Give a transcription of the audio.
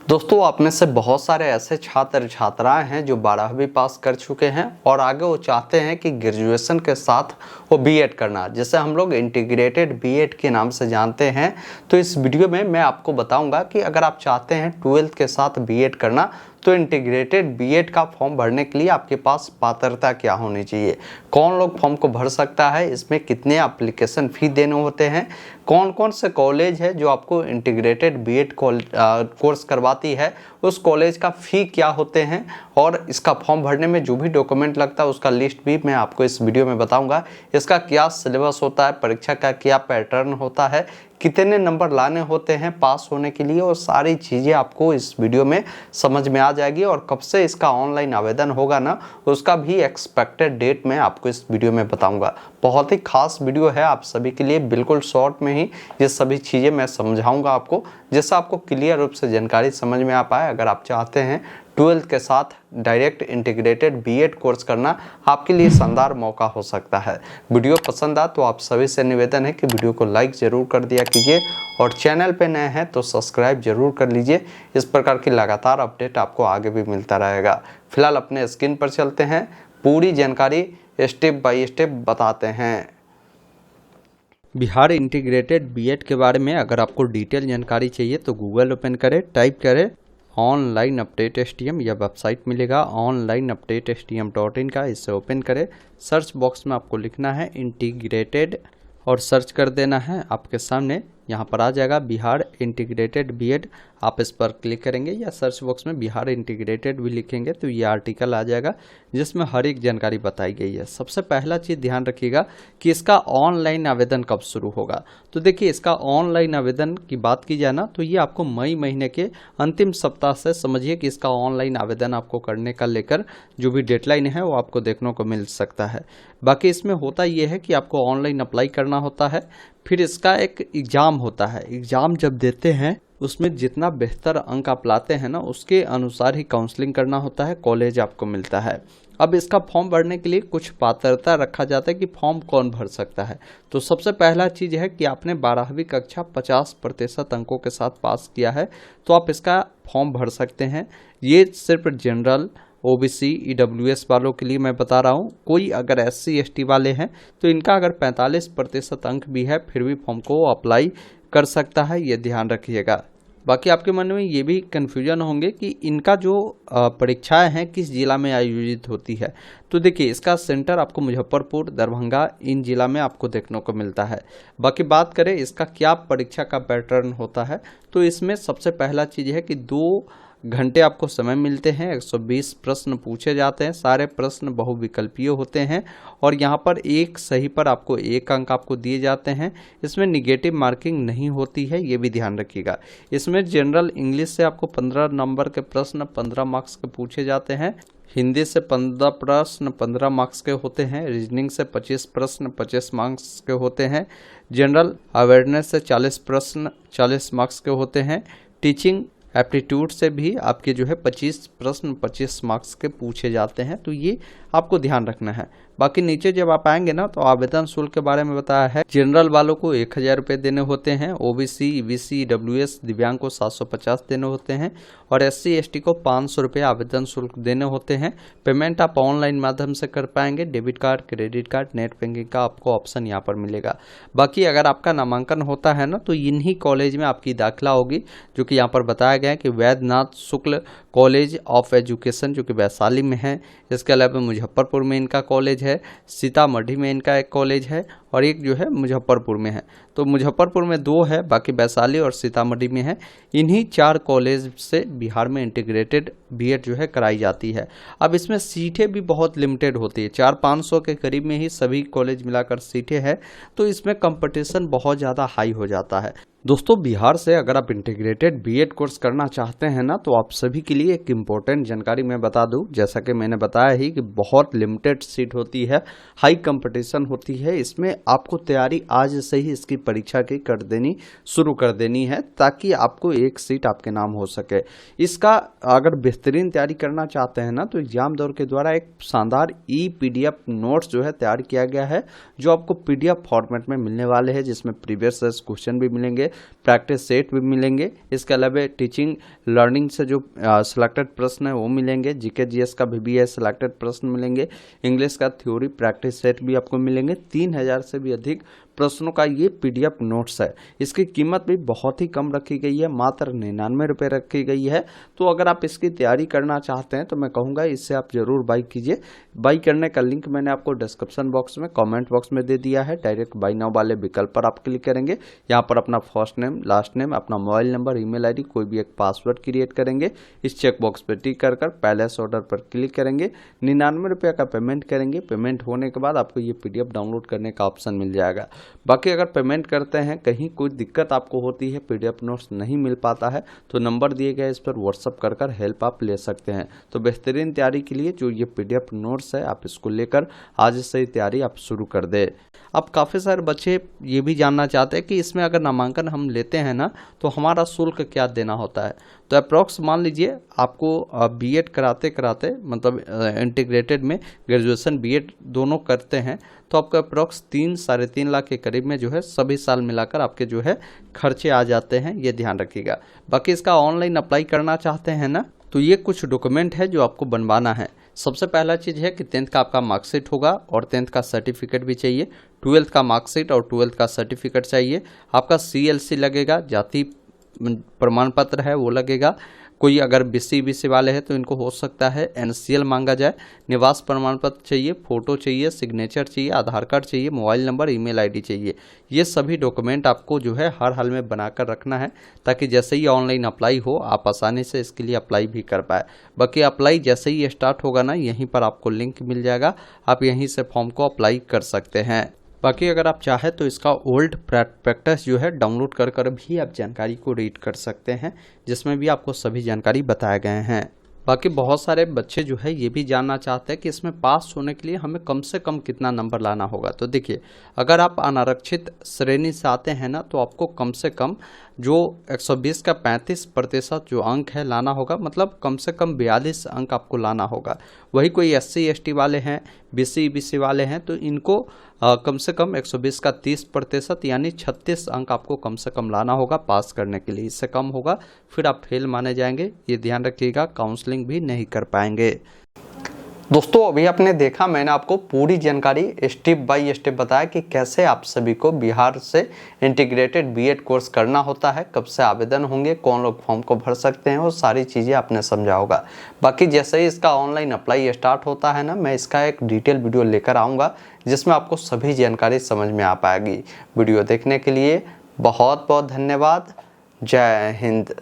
दोस्तों, आप में से बहुत सारे ऐसे छात्र छात्राएं हैं जो 12वीं पास कर चुके हैं और आगे वो चाहते हैं कि ग्रेजुएशन के साथ वो बीएड करना, जिसे हम लोग इंटीग्रेटेड बीएड के नाम से जानते हैं। तो इस वीडियो में मैं आपको बताऊंगा कि अगर आप चाहते हैं 12th के साथ बीएड करना तो इंटीग्रेटेड बीएड का फॉर्म भरने के लिए आपके पास पात्रता क्या होनी चाहिए, कौन लोग फॉर्म को भर सकता है, इसमें कितने एप्लीकेशन फ़ी देने होते हैं, कौन कौन से कॉलेज है जो आपको इंटीग्रेटेड बीएड कोर्स करवाती है, उस कॉलेज का फ़ी क्या होते हैं और इसका फॉर्म भरने में जो भी डॉक्यूमेंट लगता है उसका लिस्ट भी मैं आपको इस वीडियो में बताऊंगा। इसका क्या सिलेबस होता है, परीक्षा का क्या पैटर्न होता है, कितने नंबर लाने होते हैं पास होने के लिए, और सारी चीज़ें आपको इस वीडियो में समझ में आ जाएगी। और कब से इसका ऑनलाइन आवेदन होगा ना, उसका भी एक्सपेक्टेड डेट मैं आपको इस वीडियो में बताऊंगा। बहुत ही खास वीडियो है आप सभी के लिए, बिल्कुल शॉर्ट में ही ये सभी चीज़ें मैं समझाऊंगा आपको, जिससे आपको क्लियर रूप से जानकारी समझ में आ पाए। अगर आप चाहते हैं 12th के साथ डायरेक्ट इंटीग्रेटेड बीएड कोर्स करना, आपके लिए शानदार मौका हो सकता है। वीडियो पसंद आ तो आप सभी से निवेदन है कि वीडियो को लाइक ज़रूर कर दिया कीजिए और चैनल पे नए हैं तो सब्सक्राइब जरूर कर लीजिए। इस प्रकार की लगातार अपडेट आपको आगे भी मिलता रहेगा। फिलहाल अपने स्क्रीन पर चलते हैं, पूरी जानकारी स्टेप बाय स्टेप बताते हैं। बिहार इंटीग्रेटेड बीएड के बारे में अगर आपको डिटेल जानकारी चाहिए तो गूगल ओपन करें, टाइप करें ऑनलाइन अपडेट एसटीएम, यह वेबसाइट मिलेगा onlineupdatestm.in का। इसे ओपन करें, सर्च बॉक्स में आपको लिखना है इंटीग्रेटेड और सर्च कर देना है। आपके सामने यहाँ पर आ जाएगा बिहार इंटीग्रेटेड बीएड, आप इस पर क्लिक करेंगे या सर्च बॉक्स में बिहार इंटीग्रेटेड भी लिखेंगे तो ये आर्टिकल आ जाएगा जिसमें हर एक जानकारी बताई गई है। सबसे पहला चीज़ ध्यान रखिएगा कि इसका ऑनलाइन आवेदन कब शुरू होगा। तो देखिए, इसका ऑनलाइन आवेदन की बात की जाए ना तो ये आपको मई महीने के अंतिम सप्ताह से समझिए कि इसका ऑनलाइन आवेदन आपको करने का लेकर जो भी डेडलाइन है वो आपको देखने को मिल सकता है। बाकी इसमें होता ये है कि आपको ऑनलाइन अप्लाई करना होता है, फिर इसका एक एग्ज़ाम होता है। एग्ज़ाम जब देते हैं उसमें जितना बेहतर अंक आप लाते हैं ना, उसके अनुसार ही काउंसलिंग करना होता है, कॉलेज आपको मिलता है। अब इसका फॉर्म भरने के लिए कुछ पात्रता रखा जाता है कि फॉर्म कौन भर सकता है। तो सबसे पहला चीज़ है कि आपने 12वीं कक्षा 50% अंकों के साथ पास किया है तो आप इसका फॉर्म भर सकते हैं। ये सिर्फ जनरल, ओबीसी, ईडब्ल्यूएस वालों के लिए मैं बता रहा हूँ। कोई अगर एससी एसटी वाले हैं तो इनका अगर 45% अंक भी है फिर भी फॉर्म को अप्लाई कर सकता है, ये ध्यान रखिएगा। बाकी आपके मन में ये भी कन्फ्यूजन होंगे कि इनका जो परीक्षाएं हैं किस जिला में आयोजित होती है। तो देखिए, इसका सेंटर आपको मुजफ्फरपुर, दरभंगा इन जिला में आपको देखने को मिलता है। बाकी बात करें इसका क्या परीक्षा का पैटर्न होता है तो इसमें सबसे पहला चीज़ है कि 2 घंटे आपको समय मिलते हैं, 120 प्रश्न पूछे जाते हैं, सारे प्रश्न बहुविकल्पीय होते हैं और यहाँ पर एक सही पर आपको 1 अंक आपको दिए जाते हैं। इसमें निगेटिव मार्किंग नहीं होती है, ये भी ध्यान रखिएगा। इसमें जनरल इंग्लिश से आपको 15 नंबर के प्रश्न 15 मार्क्स के पूछे जाते हैं, हिंदी से 15 प्रश्न 15 मार्क्स के होते हैं, रीजनिंग से 25 प्रश्न 25 मार्क्स के होते हैं, जनरल अवेयरनेस से 40 प्रश्न 40 मार्क्स के होते हैं, टीचिंग एप्टीट्यूड से भी आपके जो है 25 प्रश्न 25 मार्क्स के पूछे जाते हैं। तो ये आपको ध्यान रखना है। बाकी नीचे जब आप आएंगे ना तो आवेदन शुल्क के बारे में बताया है। जनरल वालों को 1000 रुपये देने होते हैं, ओबीसी, ईबीसी, ईडब्ल्यूएस दिव्यांग को 750 देने होते हैं और एससी एसटी को 500 रुपये आवेदन शुल्क देने होते हैं। पेमेंट आप ऑनलाइन माध्यम से कर पाएंगे, debit card, credit card, net banking का आपको ऑप्शन यहाँ पर मिलेगा। बाकी अगर आपका नामांकन होता है ना तो इन्हीं कॉलेज में आपकी दाखिला होगी, जो कि यहाँ पर बताया गया है कि वैद्यनाथ शुक्ल कॉलेज ऑफ एजुकेशन जो कि वैशाली में है। इसके अलावा मुजफ्फरपुर में इनका कॉलेज है, सीतामढ़ी में इनका एक कॉलेज है और एक जो है मुजफ्फरपुर में है। तो मुजफ्फरपुर में 2 है, बाकी वैशाली और सीतामढ़ी में है। इन्हीं 4 कॉलेज से बिहार में इंटीग्रेटेड बीएड जो है कराई जाती है। अब इसमें सीटें भी बहुत लिमिटेड होती है, 400-500 के करीब में ही सभी कॉलेज मिलाकर सीटें हैं, तो इसमें कंपटीशन बहुत ज़्यादा हाई हो जाता है। दोस्तों, बिहार से अगर आप इंटीग्रेटेड बीएड कोर्स करना चाहते हैं ना तो आप सभी के लिए एक इम्पोर्टेंट जानकारी मैं बता दूं। जैसा कि मैंने बताया ही कि बहुत लिमिटेड सीट होती है, हाई कंपटीशन होती है। इसमें आपको तैयारी आज से ही इसकी परीक्षा की शुरू कर देनी है, ताकि आपको एक सीट आपके नाम हो सके। इसका अगर बेहतरीन तैयारी करना चाहते हैं ना, तो एग्जाम दौर के द्वारा एक शानदार PDF नोट्स जो है तैयार किया गया है, जो आपको PDF फॉर्मेट में मिलने वाले हैं, जिसमें प्रीवियस क्वेश्चन भी मिलेंगे, प्रैक्टिस सेट भी मिलेंगे। इसके अलावा टीचिंग लर्निंग से जो सिलेक्टेड प्रश्न है वो मिलेंगे, GK GS का भी सिलेक्टेड प्रश्न मिलेंगे, इंग्लिश का थ्योरी प्रैक्टिस सेट भी आपको मिलेंगे। 3000 से भी अधिक प्रश्नों का ये PDF नोट्स है। इसकी कीमत भी बहुत ही कम रखी गई है, मात्र 99 रुपये रखी गई है। तो अगर आप इसकी तैयारी करना चाहते हैं तो मैं कहूँगा इससे आप जरूर बाई कीजिए। बाई करने का लिंक मैंने आपको डिस्क्रिप्शन बॉक्स में, कमेंट बॉक्स में दे दिया है। डायरेक्ट बाई नाउ वाले विकल्प पर आप क्लिक करेंगे। यहाँ पर अपना फर्स्ट नेम, लास्ट नेम, अपना मोबाइल नंबर, ईमेल ID, कोई भी एक पासवर्ड क्रिएट करेंगे। इस चेक बॉक्स पर टिक कर पैलेस ऑर्डर पर क्लिक करेंगे। 99 रुपये का पेमेंट करेंगे। पेमेंट होने के बाद आपको ये PDF डाउनलोड करने का ऑप्शन मिल जाएगा। बाकी अगर पेमेंट करते हैं, कहीं कोई दिक्कत आपको होती है, PDF नोट्स नहीं मिल पाता है, तो नंबर दिए गए इस पर व्हाट्सअप कर हेल्प आप ले सकते हैं। तो बेहतरीन तैयारी के लिए जो ये PDF नोट्स है, आप इसको लेकर आज से ही तैयारी आप शुरू कर दे। अब काफ़ी सारे बच्चे ये भी जानना चाहते हैं कि इसमें अगर नामांकन हम लेते हैं ना, तो हमारा शुल्क क्या देना होता है। तो अप्रॉक्स मान लीजिए आपको B.Ed कराते कराते, मतलब इंटीग्रेटेड में ग्रेजुएशन B.Ed दोनों करते हैं, तो आपका अप्रॉक्स 3-3.5 लाख के करीब में जो है सभी साल मिलाकर आपके जो है खर्चे आ जाते हैं, ये ध्यान रखिएगा। बाकी इसका ऑनलाइन अप्लाई करना चाहते हैं ना, तो ये कुछ डॉक्यूमेंट है जो आपको बनवाना है। सबसे पहला चीज़ है कि 10th का आपका मार्कशीट होगा और 10th का सर्टिफिकेट भी चाहिए। 12th का मार्कशीट और 12th का सर्टिफिकेट चाहिए। आपका CLC लगेगा, जाति प्रमाण पत्र है वो लगेगा। कोई अगर BC वाले हैं तो इनको हो सकता है NCL मांगा जाए। निवास प्रमाण पत्र चाहिए, फोटो चाहिए, सिग्नेचर चाहिए, आधार कार्ड चाहिए, मोबाइल नंबर, ईमेल ID चाहिए। ये सभी डॉक्यूमेंट आपको जो है हर हाल में बनाकर रखना है, ताकि जैसे ही ऑनलाइन अप्लाई हो आप आसानी से इसके लिए अप्लाई भी कर पाए। बाकी अप्लाई जैसे ही स्टार्ट होगा ना, यहीं पर आपको लिंक मिल जाएगा, आप यहीं से फॉर्म को अप्लाई कर सकते हैं। बाकी अगर आप चाहें तो इसका ओल्ड प्रैक्टिस जो है डाउनलोड कर भी आप जानकारी को रीड कर सकते हैं, जिसमें भी आपको सभी जानकारी बताए गए हैं। बाकी बहुत सारे बच्चे जो है ये भी जानना चाहते हैं कि इसमें पास होने के लिए हमें कम से कम कितना नंबर लाना होगा। तो देखिए, अगर आप अनारक्षित श्रेणी से आते हैं ना, तो आपको कम से कम जो 120 का 35% जो अंक है लाना होगा, मतलब कम से कम 42 अंक आपको लाना होगा। वही कोई SC ST वाले हैं, BC वाले हैं, तो इनको कम से कम 120 का 30% यानी 36 अंक आपको कम से कम लाना होगा पास करने के लिए। इससे कम होगा फिर आप फेल माने जाएंगे, ये ध्यान रखिएगा। काउंसलिंग भी नहीं कर पाएंगे। दोस्तों, अभी आपने देखा, मैंने आपको पूरी जानकारी स्टेप बाय स्टेप बताया कि कैसे आप सभी को बिहार से इंटीग्रेटेड B.Ed कोर्स करना होता है, कब से आवेदन होंगे, कौन लोग फॉर्म को भर सकते हैं, वो सारी चीज़ें आपने समझा होगा। बाकी जैसे ही इसका ऑनलाइन अप्लाई स्टार्ट होता है ना, मैं इसका एक डिटेल वीडियो लेकर आऊँगा, जिसमें आपको सभी जानकारी समझ में आ पाएगी। वीडियो देखने के लिए बहुत बहुत धन्यवाद। जय हिंद।